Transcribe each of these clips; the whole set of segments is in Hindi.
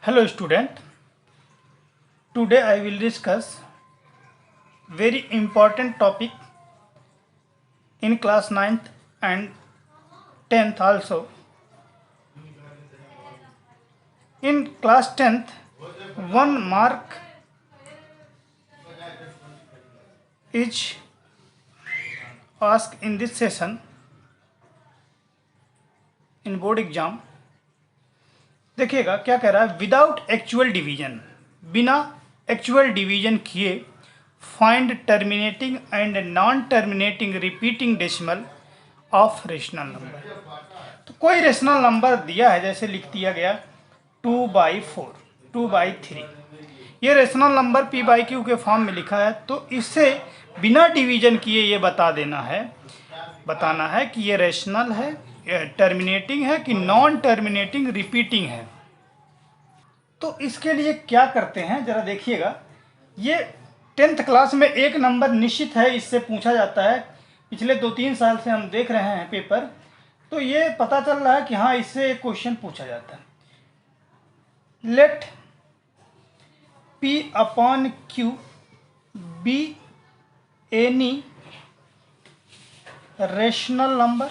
Hello student, today I will discuss very important topic in class 9th and 10th also. In class 10th, 1 mark is asked in this session in board exam. देखिएगा क्या कह रहा है, विदाउट एक्चुअल डिवीजन, बिना एक्चुअल डिवीजन किए find terminating and non terminating repeating decimal of rational number. तो कोई रेशनल नंबर दिया है, जैसे लिख दिया गया 2/4, 2/3, ये रेशनल नंबर p/q के फॉर्म में लिखा है। तो इससे बिना डिवीजन किए ये बताना है कि ये रेशनल है, टर्मिनेटिंग है कि नॉन टर्मिनेटिंग रिपीटिंग है। तो इसके लिए क्या करते हैं जरा देखिएगा। ये 10th क्लास में एक नंबर निश्चित है, इससे पूछा जाता है। पिछले 2-3 साल से हम देख रहे हैं पेपर, तो ये पता चल रहा है कि हाँ, इससे एक क्वेश्चन पूछा जाता है। Let p/q be any rational number,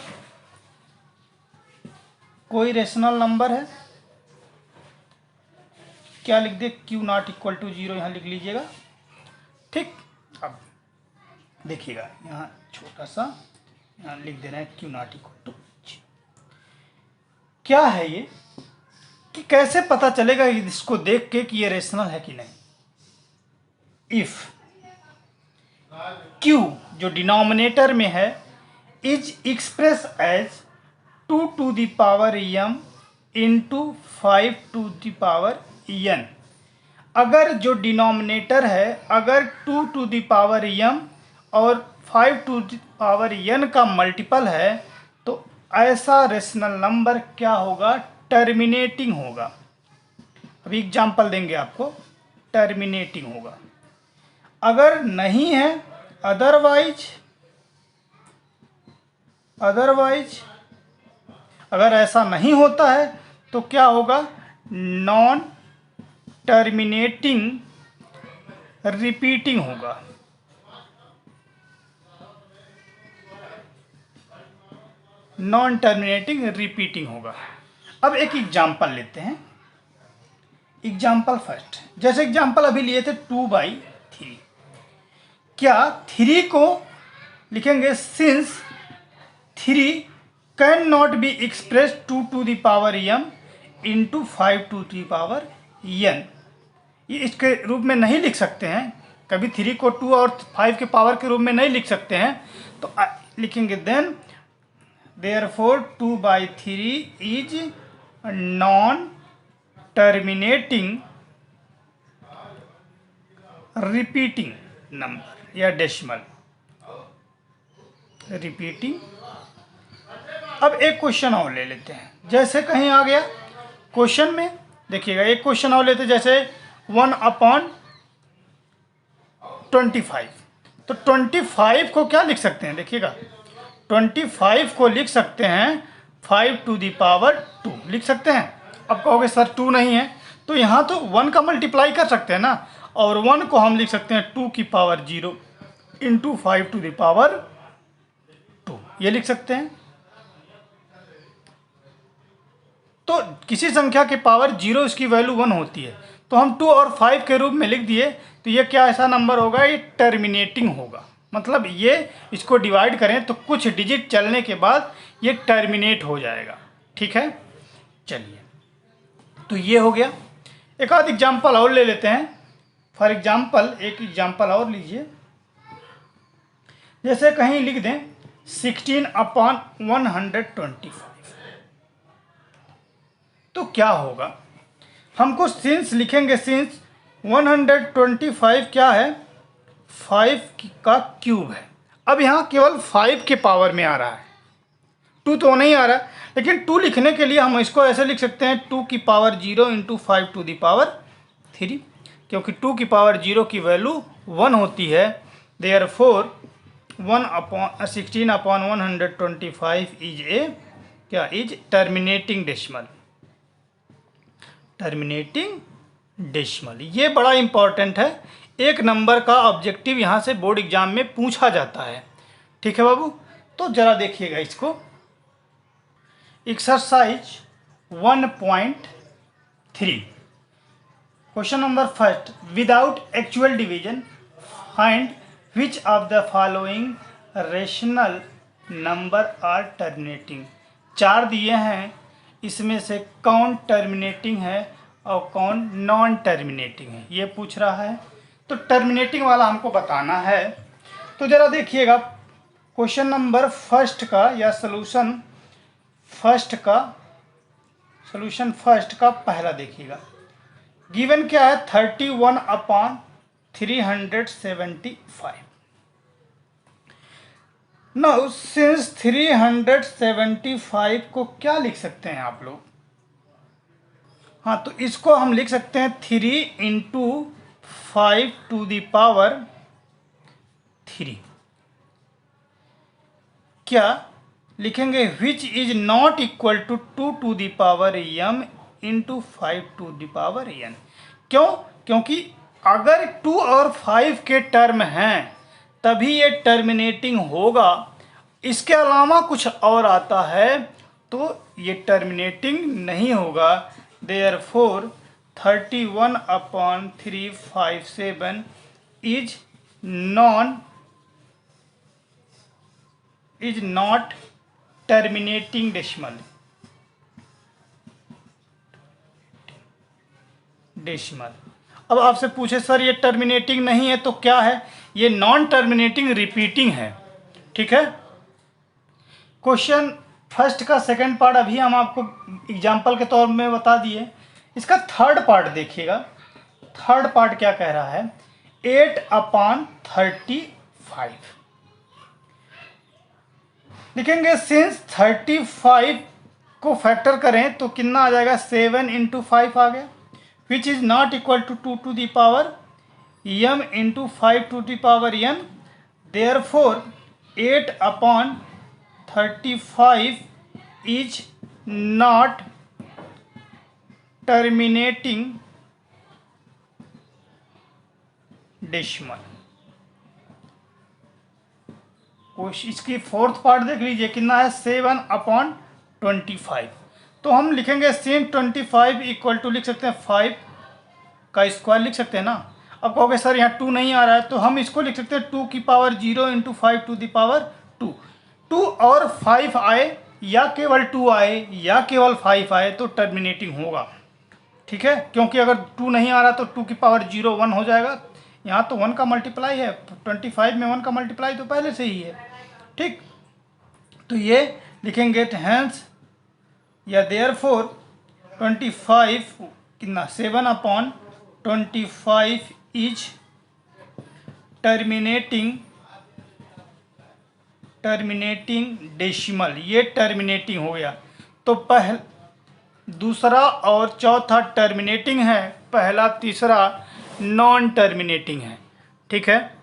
कोई रेशनल नंबर है, क्या लिख दे, q नॉट इक्वल टू 0 यहाँ लिख लीजिएगा। ठीक, अब देखिएगा यहाँ छोटा सा यहाँ लिख दे रहे हैं q नॉट इक्वल टू 0। क्या है ये, कि कैसे पता चलेगा इसको देख के कि ये रेशनल है कि नहीं। इफ q जो डिनोमिनेटर में है is express as 2 to the power m into 5 to the power n। अगर जो डिनोमिनेटर है, अगर 2 to the power m और 5 to the power n का मल्टीपल है, तो ऐसा रेशनल नंबर क्या होगा, टर्मिनेटिंग होगा। अभी एग्जाम्पल देंगे आपको, टर्मिनेटिंग होगा। अगर नहीं है, अदरवाइज अगर ऐसा नहीं होता है तो क्या होगा, नॉन टर्मिनेटिंग रिपीटिंग होगा। नॉन टर्मिनेटिंग रिपीटिंग होगा। अब एक एग्जाम्पल लेते हैं। एग्जाम्पल फर्स्ट, जैसे एग्जाम्पल अभी लिए थे 2/3। क्या 3 को लिखेंगे, since 3 can not be express 2 to the power m into 5 to the power n। ये इसके रूप में नहीं लिख सकते हैं, कभी 3 को 2 और 5 के पावर के रूप में नहीं लिख सकते हैं। तो लिखेंगे then therefore 2/3 is non terminating repeating number या डेसिमल रिपीटिंग। अब एक क्वेश्चन और ले लेते हैं, जैसे कहीं आ गया क्वेश्चन में, देखिएगा एक क्वेश्चन और लेते हैं, जैसे 1/25। तो 25 को क्या लिख सकते हैं, देखिएगा 25 को लिख सकते हैं 5 to the power 2 लिख सकते हैं। अब कहोगे सर 2 नहीं है, तो यहाँ तो 1 का मल्टीप्लाई कर सकते हैं ना, और 1 को हम लिख सकते हैं 2 की power 0 into 5 to the power 2, ये लिख सकते हैं। तो किसी संख्या के पावर 0 इसकी वैल्यू 1 होती है, तो हम 2 और 5 के रूप में लिख दिए, तो ये क्या ऐसा नंबर होगा, ये टर्मिनेटिंग होगा। मतलब ये इसको डिवाइड करें तो कुछ डिजिट चलने के बाद ये टर्मिनेट हो जाएगा। ठीक है, चलिए, तो ये हो गया। एक आध एग्जाम्पल और ले लेते हैं। फॉर एग्जाम्पल एक एग्जाम्पल और लीजिए, जैसे कहीं लिख दें 16/125। तो क्या होगा, हमको सिंस लिखेंगे, सिंस 125 क्या है, 5 का क्यूब है। अब यहाँ केवल 5 के पावर में आ रहा है, 2 तो नहीं आ रहा है, लेकिन 2 लिखने के लिए हम इसको ऐसे लिख सकते हैं 2 की power 0 into 5 to the power 3, क्योंकि 2 की पावर 0 की वैल्यू 1 होती है। देयरफॉर 16/125 इज ए क्या, is terminating decimal. Terminating decimal. ये बड़ा इंपॉर्टेंट है, एक नंबर का ऑब्जेक्टिव यहाँ से बोर्ड एग्जाम में पूछा जाता है। ठीक है बाबू, तो जरा देखिएगा इसको। Exercise 1.3 question number first, without actual division find which of the following rational number are terminating. 4 दिए हैं, इसमें से कौन टर्मिनेटिंग है और कौन नॉन टर्मिनेटिंग है, ये पूछ रहा है। तो टर्मिनेटिंग वाला हमको बताना है। तो ज़रा देखिएगा क्वेश्चन नंबर फर्स्ट का या सॉल्यूशन फर्स्ट का पहला देखिएगा। गिवन क्या है, 31/375। नाउ सिंस 375 को क्या लिख सकते हैं आप लोग? हाँ, तो इसको हम लिख सकते हैं 3 × 5⁵ क्या लिखेंगे? Which is not equal to 2m × 5⁵n। क्यों? क्योंकि अगर 2 और 5 के टर्म हैं तभी ये टर्मिनेटिंग होगा, इसके अलावा कुछ और आता है तो ये टर्मिनेटिंग नहीं होगा। Therefore 31/357 is not terminating decimal. अब आपसे पूछे सर ये टर्मिनेटिंग नहीं है तो क्या है? ये नॉन टर्मिनेटिंग रिपीटिंग है। ठीक है, क्वेश्चन फर्स्ट का सेकंड पार्ट अभी हम आपको एग्जाम्पल के तौर में बता दिए। इसका थर्ड पार्ट देखिएगा। थर्ड पार्ट क्या कह रहा है? 8/35 लिखेंगे। सिंस 35 को फैक्टर करें तो कितना आ जाएगा? 7 × 5 आ गया, which is not equal to 2m × 5⁵n। Therefore 8/35 is not terminating decimal. इसकी फोर्थ पार्ट देख लीजिए, कितना है? 7/25। तो हम लिखेंगे सेम 25 इक्वल टू लिख सकते हैं 5 का स्क्वायर लिख सकते हैं ना। अब कहोगे सर यहाँ 2 नहीं आ रहा है, तो हम इसको लिख सकते हैं 2 की पावर 0 × 5⁵2। 2 और 5 आए या केवल 2 आए या केवल 5 आए तो टर्मिनेटिंग होगा। ठीक है, क्योंकि अगर 2 नहीं आ रहा तो 2 की पावर 0 1 हो जाएगा। यहाँ तो 1 का मल्टीप्लाई है, 25 में 1 का मल्टीप्लाई तो पहले से ही है। ठीक, तो ये लिखेंगे हैंस या देयरफॉर 25 कितना? 7/25 इज टर्मिनेटिंग डेसिमल। ये टर्मिनेटिंग हो गया। तो दूसरा और चौथा टर्मिनेटिंग है, पहला तीसरा नॉन टर्मिनेटिंग है। ठीक है।